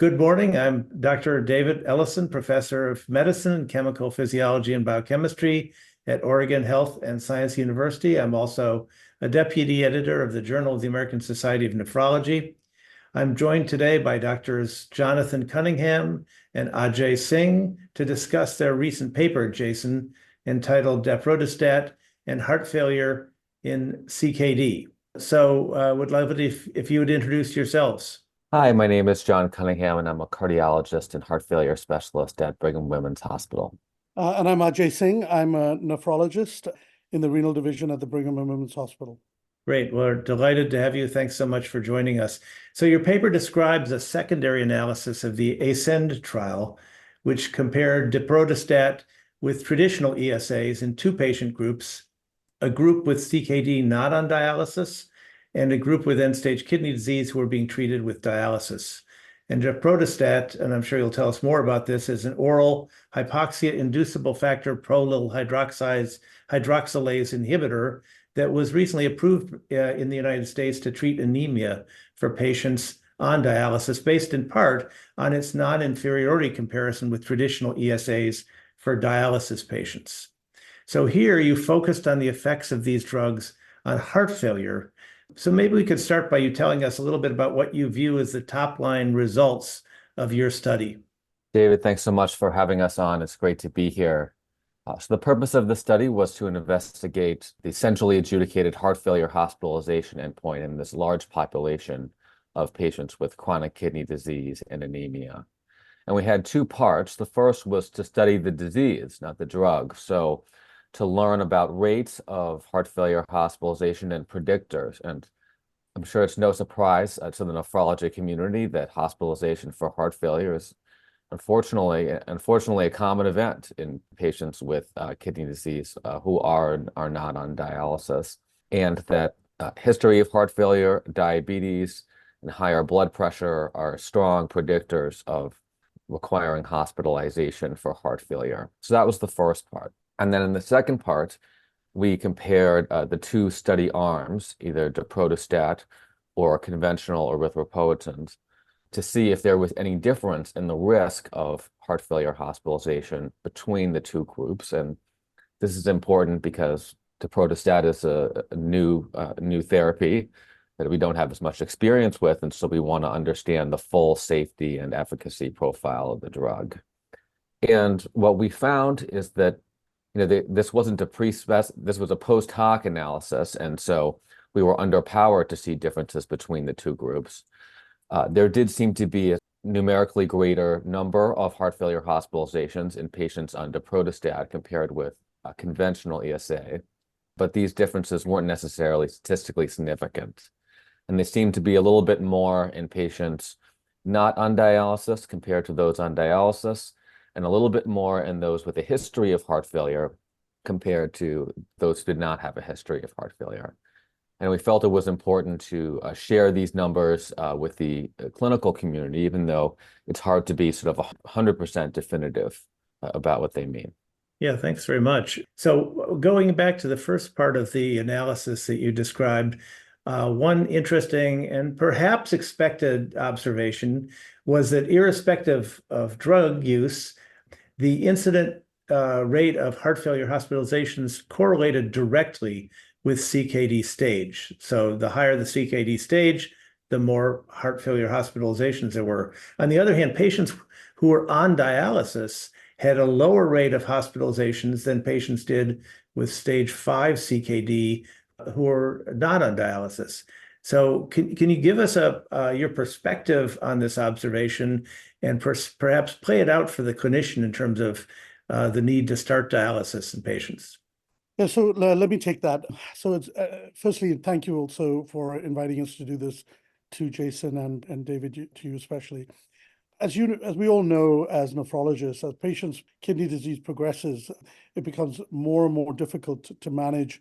Good morning. I'm Dr. David Ellison, Professor of Medicine and Chemical Physiology and Biochemistry at Oregon Health and Science University. I'm also a deputy editor of the Journal of the American Society of Nephrology. I'm joined today by Doctors Jonathan Cunningham and Ajay Singh to discuss their recent paper, JASN, entitled Daprodustat and Heart Failure in CKD. So would love it if you would introduce yourselves. Hi, my name is John Cunningham, and I'm a cardiologist and heart failure specialist at Brigham Women's Hospital. And I'm Ajay Singh. I'm a nephrologist in the renal division at the Brigham and Women's Hospital. Great. We're delighted to have you. Thanks so much for joining us. So your paper describes a secondary analysis of the ASCEND trial, which compared daprodustat with traditional ESAs in two patient groups, a group with CKD not on dialysis and a group with end-stage kidney disease who were being treated with dialysis. And daprodustat, and I'm sure you'll tell us more about this, is an oral hypoxia-inducible factor prolyl hydroxylase inhibitor that was recently approved in the United States to treat anemia for patients on dialysis, based in part on its non-inferiority comparison with traditional ESAs for dialysis patients. So here you focused on the effects of these drugs on heart failure. So maybe we could start by you telling us a little bit about what you view as the top-line results of your study. David, thanks so much for having us on. It's great to be here. So the purpose of the study was to investigate the centrally adjudicated heart failure hospitalization endpoint in this large population of patients with chronic kidney disease and anemia. And we had two parts. The first was to study the disease, not the drug. So to learn about rates of heart failure hospitalization and predictors. And I'm sure it's no surprise to the nephrology community that hospitalization for heart failure is unfortunately a common event in patients with kidney disease who are not on dialysis, and that history of heart failure, diabetes, and higher blood pressure are strong predictors of requiring hospitalization for heart failure. So that was the first part. And then in the second part, we compared the two study arms, either daprodustat or conventional erythropoietin, to see if there was any difference in the risk of heart failure hospitalization between the two groups. And this is important because daprodustat is a new therapy that we don't have as much experience with, and so we want to understand the full safety and efficacy profile of the drug. And what we found is that this wasn't this was a post hoc analysis, and so we were underpowered to see differences between the two groups. There did seem to be a numerically greater number of heart failure hospitalizations in patients on daprodustat compared with conventional ESA, but these differences weren't necessarily statistically significant. And they seemed to be a little bit more in patients not on dialysis compared to those on dialysis, and a little bit more in those with a history of heart failure compared to those who did not have a history of heart failure. And we felt it was important to share these numbers with the clinical community, even though it's hard to be sort of 100% definitive about what they mean. Yeah, thanks very much. So going back to the first part of the analysis that you described, one interesting and perhaps expected observation was that irrespective of drug use, the incident rate of heart failure hospitalizations correlated directly with CKD stage. So the higher the CKD stage, the more heart failure hospitalizations there were. On the other hand, patients who were on dialysis had a lower rate of hospitalizations than patients did with stage 5 CKD who were not on dialysis. So can you give us your perspective on this observation and perhaps play it out for the clinician in terms of the need to start dialysis in patients? Yeah, so let me take that. So it's firstly, thank you also for inviting us to do this, to Jason and David, to you especially. As we all know, as nephrologists, as patients' kidney disease progresses, it becomes more and more difficult to manage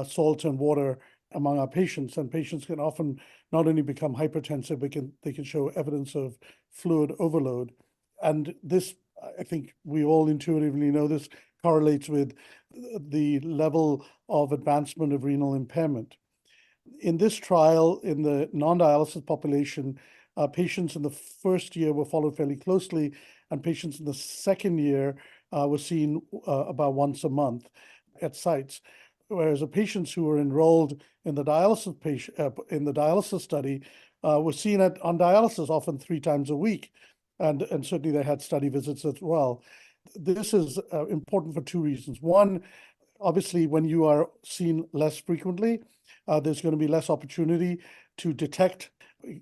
salt and water among our patients, and patients can often not only become hypertensive, but they can show evidence of fluid overload. And this, I think we all intuitively know, this correlates with the level of advancement of renal impairment. In this trial, in the non-dialysis population, patients in the first year were followed fairly closely, and patients in the second year were seen about once a month at sites. Whereas the patients who were enrolled in the dialysis study were seen on dialysis often 3 times a week, and certainly they had study visits as well. This is important for 2 reasons. One, obviously, when you are seen less frequently, there's going to be less opportunity to detect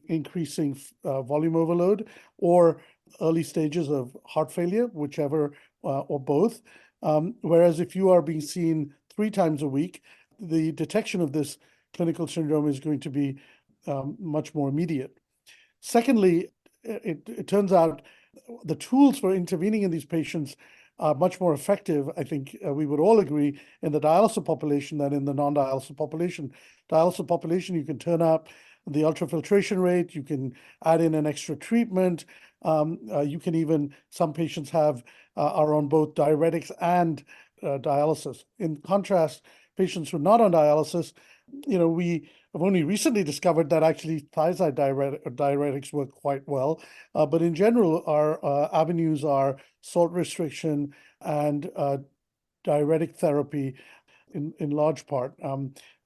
increasing volume overload or early stages of heart failure, whichever or both. Whereas if you are being seen 3 times a week, the detection of this clinical syndrome is going to be much more immediate. Secondly, it turns out the tools for intervening in these patients are much more effective, I think we would all agree, in the dialysis population than in the non-dialysis population. Dialysis population, you can turn up the ultrafiltration rate, you can add in an extra treatment, you can even, some patients are on both diuretics and dialysis. In contrast, patients who are not on dialysis, we have only recently discovered that actually thiazide diuretics work quite well. But in general, our avenues are salt restriction and diuretic therapy in large part.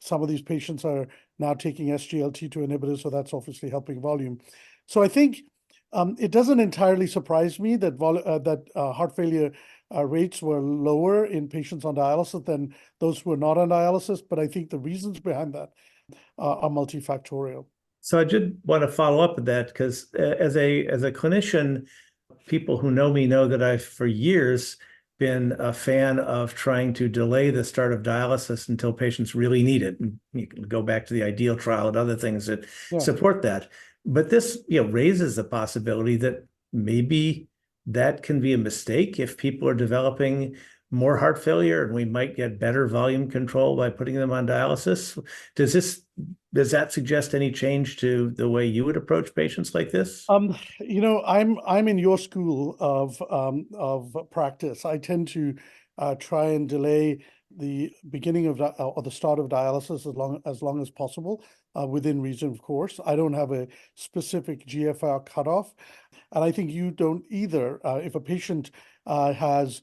Some of these patients are now taking SGLT2 inhibitors, so that's obviously helping volume. So I think it doesn't entirely surprise me that heart failure rates were lower in patients on dialysis than those who are not on dialysis, but I think the reasons behind that are multifactorial. So I did want to follow up with that because as a clinician, people who know me know that I've for years been a fan of trying to delay the start of dialysis until patients really need it. And you can go back to the IDEAL trial and other things that support that. But this, raises the possibility that maybe that can be a mistake if people are developing more heart failure, and we might get better volume control by putting them on dialysis. Does that suggest any change to the way you would approach patients like this? I'm in your school of practice. I tend to try and delay the beginning of or the start of dialysis as long as possible, within reason, of course. I don't have a specific GFR cutoff, and I think you don't either. If a patient has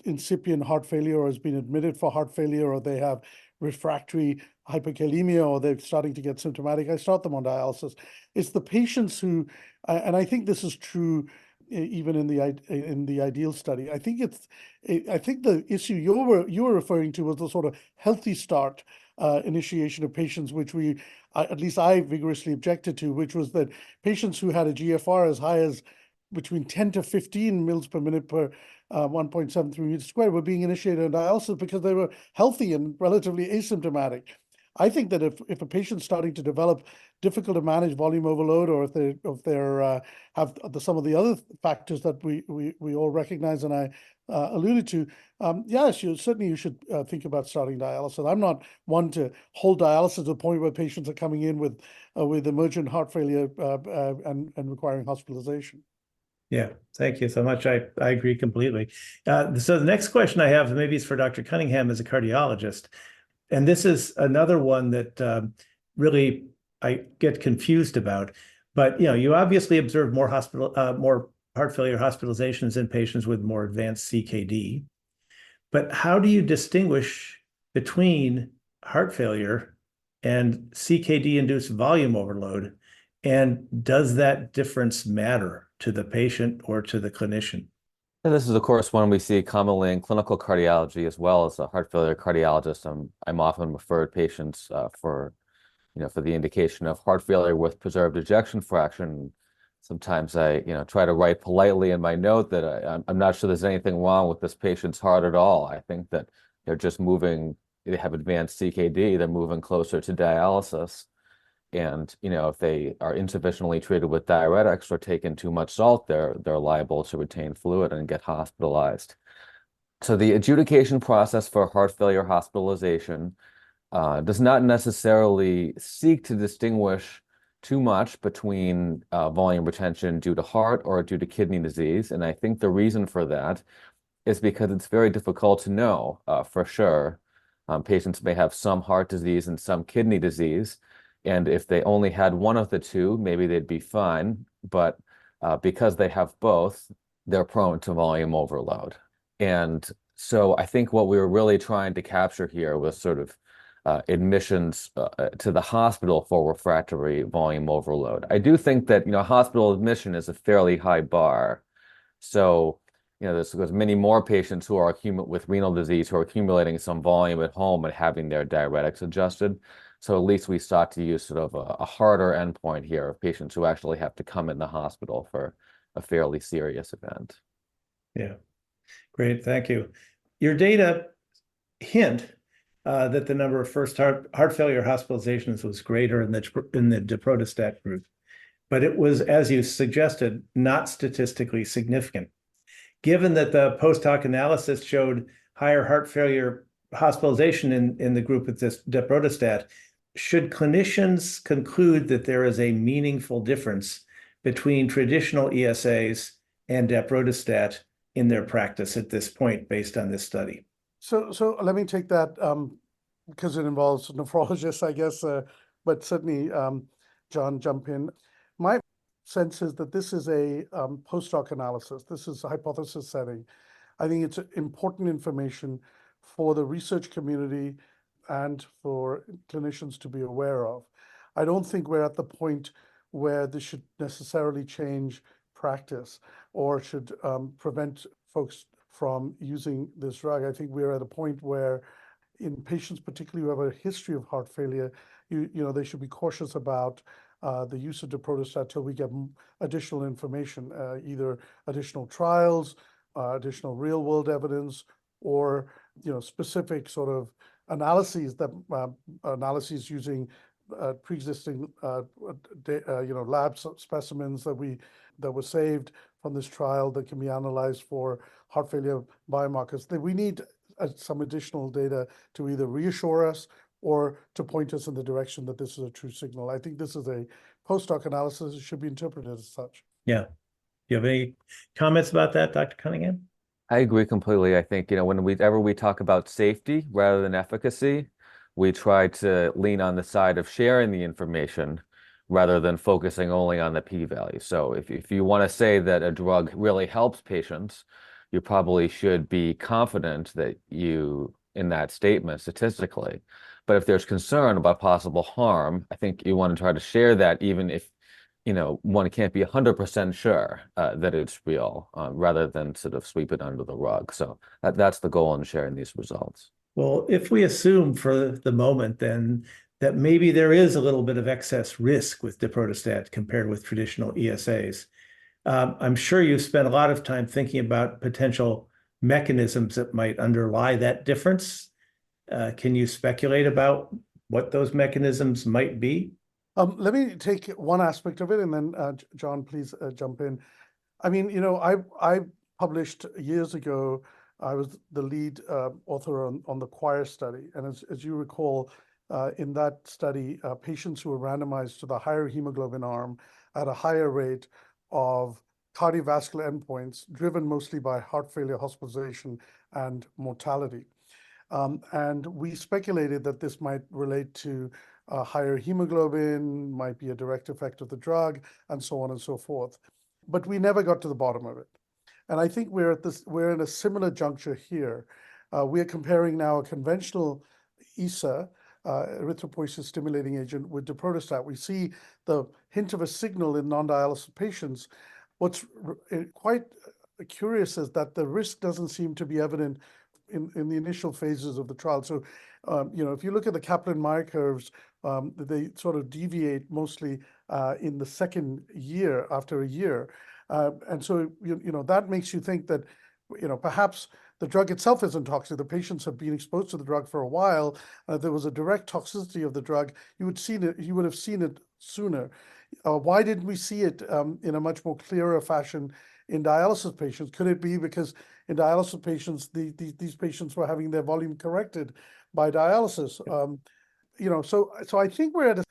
incipient heart failure or has been admitted for heart failure, or they have refractory hyperkalemia, or they're starting to get symptomatic, I start them on dialysis. It's the patients who, and I think this is true even in the IDEAL study. I think the issue you were referring to was the sort of healthy start initiation of patients, which at least I vigorously objected to, which was that patients who had a GFR as high as between 10 to 15 mils per minute per 1.73 meters squared were being initiated on dialysis because they were healthy and relatively asymptomatic. I think that if a patient's starting to develop difficult to manage volume overload, or if they have some of the other factors that we all recognize and I alluded to, yes, you should think about starting dialysis. I'm not one to hold dialysis to the point where patients are coming in with emergent heart failure and requiring hospitalization. Yeah, thank you so much. I agree completely. So the next question I have, maybe it's for Dr. Cunningham as a cardiologist, and this is another one that really I get confused about. But you obviously observe more heart failure hospitalizations in patients with more advanced CKD. But how do you distinguish between heart failure and CKD-induced volume overload? And does that difference matter to the patient or to the clinician? And this is, of course, one we see commonly in clinical cardiology as well. As a heart failure cardiologist, I'm often referred patients for the indication of heart failure with preserved ejection fraction. Sometimes I try to write politely in my note that I'm not sure there's anything wrong with this patient's heart at all. I think that they're just moving. They have advanced CKD. They're moving closer to dialysis. And if they are insufficiently treated with diuretics or taking too much salt, they're liable to retain fluid and get hospitalized. So the adjudication process for heart failure hospitalization does not necessarily seek to distinguish too much between volume retention due to heart or due to kidney disease. And I think the reason for that is because it's very difficult to know for sure. Patients may have some heart disease and some kidney disease. And if they only had one of the two, maybe they'd be fine. But because they have both, they're prone to volume overload. And so I think what we were really trying to capture here was sort of admissions to the hospital for refractory volume overload. I do think that, hospital admission is a fairly high bar. So, there's many more patients who are with renal disease who are accumulating some volume at home and having their diuretics adjusted. So at least we sought to use sort of a harder endpoint here of patients who actually have to come in the hospital for a fairly serious event. Yeah, great, thank you. Your data hint that the number of first heart failure hospitalizations was greater in the Daprodustat group, but it was, as you suggested, not statistically significant. Given that the post hoc analysis showed higher heart failure hospitalization in the group with this Daprodustat, should clinicians conclude that there is a meaningful difference between traditional ESAs and Daprodustat in their practice at this point based on this study? So let me take that because it involves nephrologists, I guess, but certainly, John, jump in. My sense is that this is a post hoc analysis. This is a hypothesis setting. I think it's important information for the research community and for clinicians to be aware of. I don't think we're at the point where this should necessarily change practice or should prevent folks from using this drug. I think we're at a point where in patients, particularly who have a history of heart failure, they should be cautious about the use of Daprodustat till we get additional information, either additional trials, additional real world evidence, or specific sort of analyses using pre-existing lab specimens that were saved from this trial that can be analyzed for heart failure biomarkers. We need some additional data to either reassure us or to point us in the direction that this is a true signal. I think this is a post hoc analysis. It should be interpreted as such. Yeah. Do you have any comments about that, Dr. Cunningham? I agree completely. I think, whenever we talk about safety rather than efficacy, we try to lean on the side of sharing the information rather than focusing only on the p-value. So if you want to say that a drug really helps patients, you probably should be confident that in that statement statistically. But if there's concern about possible harm, I think you want to try to share that even if one can't be 100% sure that it's real, rather than sort of sweep it under the rug. So that's the goal in sharing these results. Well, if we assume for the moment then that maybe there is a little bit of excess risk with Daprodustat compared with traditional ESAs, I'm sure you spent a lot of time thinking about potential mechanisms that might underlie that difference. Can you speculate about what those mechanisms might be? Let me take one aspect of it, and then John, please jump in. I mean, I published years ago. I was the lead author on the CHOIR study, and as you recall, in that study, patients who were randomized to the higher hemoglobin arm at a higher rate of cardiovascular endpoints, driven mostly by heart failure, hospitalization, and mortality. And we speculated that this might relate to higher hemoglobin, might be a direct effect of the drug, and so on and so forth. But we never got to the bottom of it. And I think we're in a similar juncture here. We are comparing now a conventional ESA, erythropoiesis stimulating agent, with Daprodustat. We see the hint of a signal in non-dialysis patients. What's quite curious is that the risk doesn't seem to be evident in the initial phases of the trial. So, if you look at the Kaplan-Meier curves, they sort of deviate mostly in the second year, after a year. And so, that makes you think that, perhaps the drug itself isn't toxic. The patients have been exposed to the drug for a while. There was a direct toxicity of the drug. You would have seen it sooner. Why didn't we see it in a much more clearer fashion in dialysis patients? Could it be because in dialysis patients, these patients were having their volume corrected by dialysis? So I think we're at a,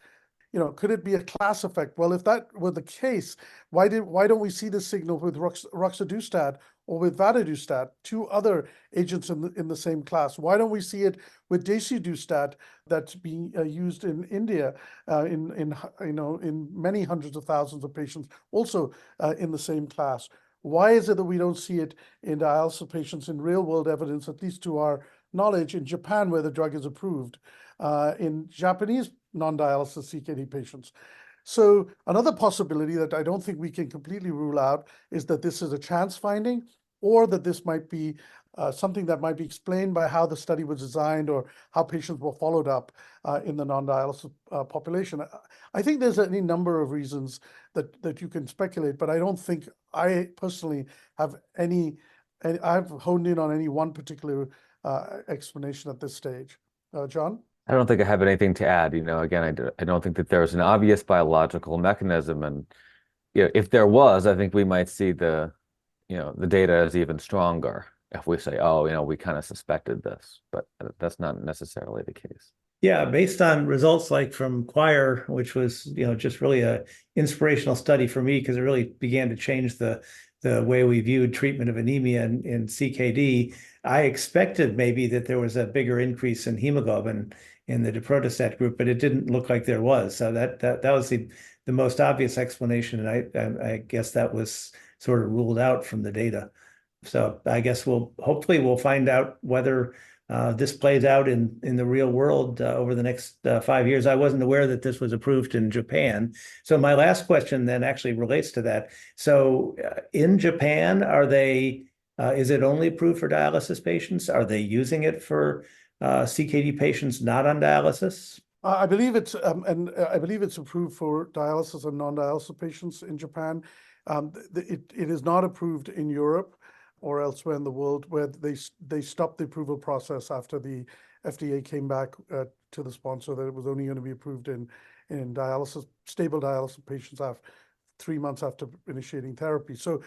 could it be a class effect? Well, if that were the case, why don't we see the signal with roxadustat or with vadadustat, two other agents in the same class? Why don't we see it with desidustat that's being used in India in many hundreds of thousands of patients, also in the same class? Why is it that we don't see it in dialysis patients in real world evidence, at least to our knowledge, in Japan, where the drug is approved, in Japanese non-dialysis CKD patients? So another possibility that I don't think we can completely rule out is that this is a chance finding, or that this might be something that might be explained by how the study was designed or how patients were followed up in the non-dialysis population. I think there's any number of reasons that you can speculate, but I don't think I personally have I've honed in on any one particular explanation at this stage. John? I don't think I have anything to add. Again, I don't think that there's an obvious biological mechanism, and if there was, I think we might see the data as even stronger if we say, oh, we kind of suspected this, but that's not necessarily the case. Yeah, based on results like from Choir, which was just really a inspirational study for me, because it really began to change the way we viewed treatment of anemia in CKD. I expected maybe that there was a bigger increase in hemoglobin in the Daprodustat group, but it didn't look like there was. So that was the most obvious explanation, and I guess that was sort of ruled out from the data. So I guess hopefully we'll find out whether this plays out in the real world over the next 5 years. I wasn't aware that this was approved in Japan. So my last question then actually relates to that. So in Japan, is it only approved for dialysis patients? Are they using it for CKD patients not on dialysis? I believe it's approved for dialysis and non-dialysis patients in Japan. It is not approved in Europe or elsewhere in the world, where they stopped the approval process after the FDA came back to the sponsor that it was only going to be approved in stable dialysis patients 3 months after initiating therapy. So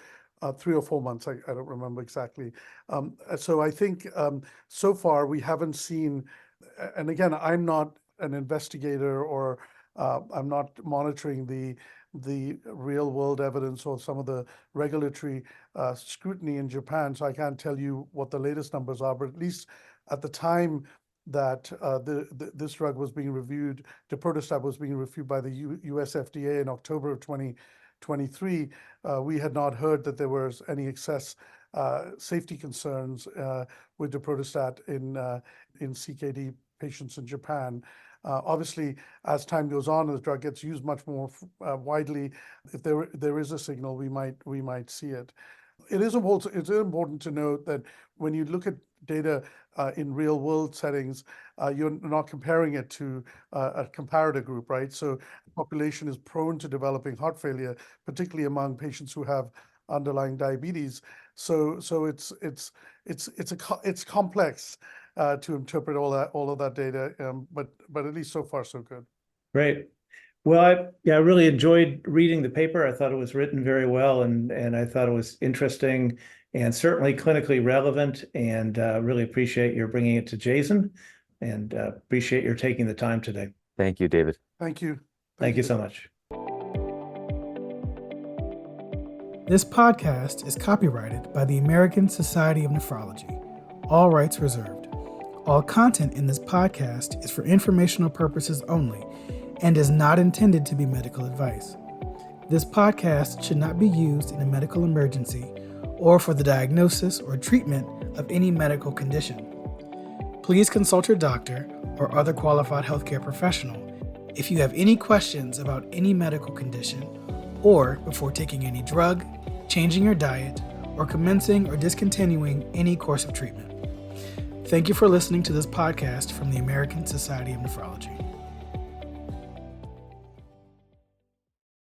3 or 4 months, I don't remember exactly. So I think so far we haven't seen, and again, I'm not an investigator, or I'm not monitoring the real world evidence or some of the regulatory scrutiny in Japan, so I can't tell you what the latest numbers are, but at least at the time that this drug was being reviewed, Daprodustat was being reviewed by the US FDA in October of 2023, we had not heard that there was any excess safety concerns with Daprodustat in CKD patients in Japan. Obviously, as time goes on and the drug gets used much more widely, if there is a signal, we might see it. It's important to note that when you look at data in real world settings, you're not comparing it to a comparator group, right? So the population is prone to developing heart failure, particularly among patients who have underlying diabetes. So it's complex to interpret all of that data, but at least so far so good. Great. Well, I really enjoyed reading the paper. I thought it was written very well, and I thought it was interesting and certainly clinically relevant, and really appreciate your bringing it to JASN, and appreciate your taking the time today. Thank you, David. Thank you. Thank you so much. This podcast is copyrighted by the American Society of Nephrology. All rights reserved. All content in this podcast is for informational purposes only and is not intended to be medical advice. This podcast should not be used in a medical emergency or for the diagnosis or treatment of any medical condition. Please consult your doctor or other qualified healthcare professional if you have any questions about any medical condition, or before taking any drug, changing your diet, or commencing or discontinuing any course of treatment. Thank you for listening to this podcast from the American Society of Nephrology.